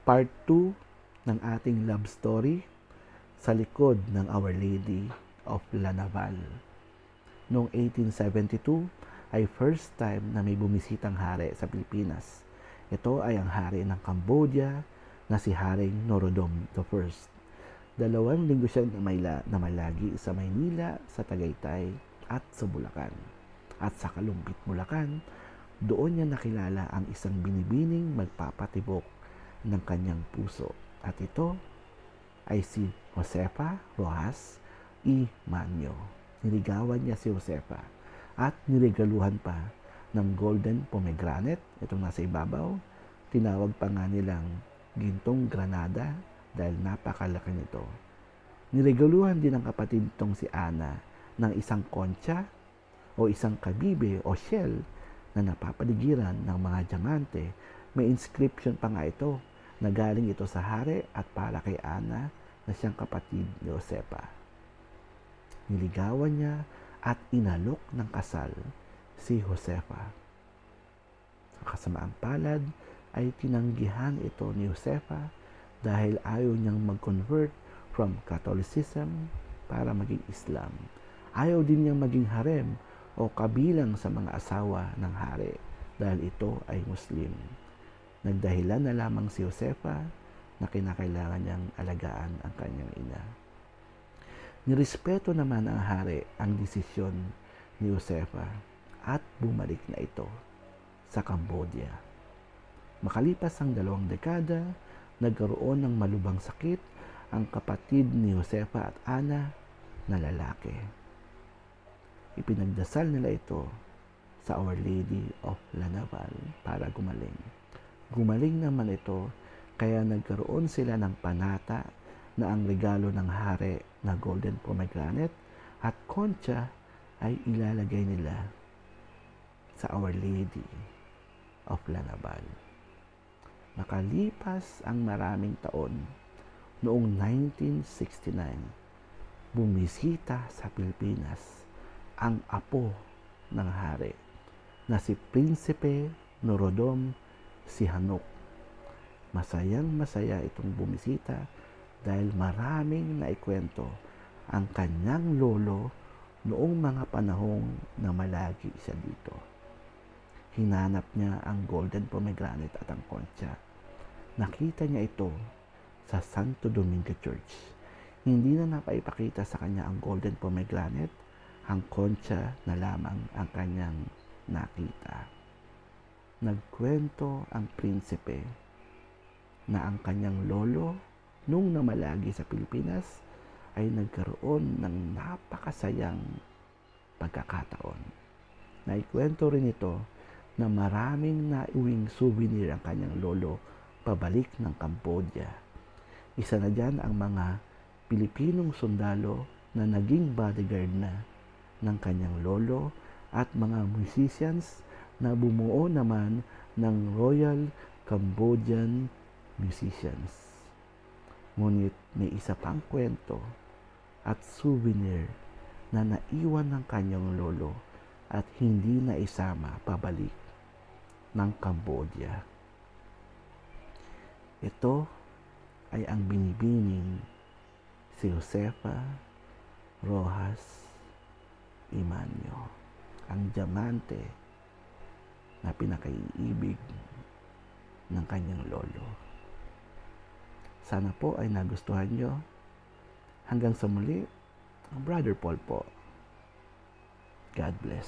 Part 2 ng ating love story sa likod ng Our Lady of La Naval. Noong 1872 ay first time na may bumisitang hari sa Pilipinas. Ito ay ang hari ng Cambodia na si Haring Norodom I. 2 linggo siyang namalagi sa Maynila, sa Tagaytay at sa Bulacan. At sa Kalumpit, Bulacan, doon niya nakilala ang isang binibining magpapatibok ng kanyang puso. At ito ay si Josefa Rojas y Manyo. Niligawan niya si Josefa at niregaluhan pa ng golden pomegranate, itong nasa ibabaw. Tinawag pa nga nilang gintong granada dahil napakalaki nito. Niregaluhan din ng kapatid nitong si Ana ng isang koncha o isang kabibe o shell na napapaligiran ng mga diamante. May inscription pa nga ito na galing ito sa hari at para kay Ana na siyang kapatid ni Josefa. Niligawan niya at inalok ng kasal si Josefa. Sa kasamaang palad ay tinanggihan ito ni Josefa dahil ayaw niyang mag-convert from Catholicism para maging Islam. Ayaw din niyang maging harem o kabilang sa mga asawa ng hari dahil ito ay Muslim. Nagdahilan na lamang si Josefa na kinakailangan niyang alagaan ang kanyang ina. Nirespeto naman ng hari ang desisyon ni Josefa at bumalik na ito sa Cambodia. Makalipas ang 2 dekada, nagkaroon ng malubhang sakit ang kapatid ni Josefa at Ana na lalaki. Ipinagdasal nila ito sa Our Lady of La Naval para gumaling. Gumaling naman ito, kaya nagkaroon sila ng panata na ang regalo ng hari na golden pomegranate at concha ay ilalagay nila sa Our Lady of La Naval. Makalipas ang maraming taon, noong 1969, bumisita sa Pilipinas ang apo ng hari na si Prinsipe Norodom Sihanouk. Masayang-masaya itong bumisita dahil maraming naikwento ang kanyang lolo noong mga panahong namalagi siya dito. Hinanap niya ang golden pomegranate at ang concha. Nakita niya ito sa Santo Domingo Church. Hindi na napaipakita sa kanya ang golden pomegranate, ang concha na lamang ang kanyang nakita. Nagkwento ang prinsipe na ang kanyang lolo nung namalagi sa Pilipinas ay nagkaroon ng napakasayang pagkakataon. Naikwento rin ito na maraming naiuwing souvenir ang kanyang lolo pabalik ng Cambodia. Isa na dyan ang mga Pilipinong sundalo na naging bodyguard na ng kanyang lolo at mga musicians na bumuo naman ng Royal Cambodian Musicians. Ngunit may isa pang kwento at souvenir na naiwan ng kanyang lolo at hindi na isama pabalik ng Cambodia. Ito ay ang binibining si Josefa Rojas y Manyo, ang diamante na pinakaiibig ng kanyang lolo. Sana po ay nagustuhan nyo. Hanggang sa muli, ang Brother Paul po. God bless.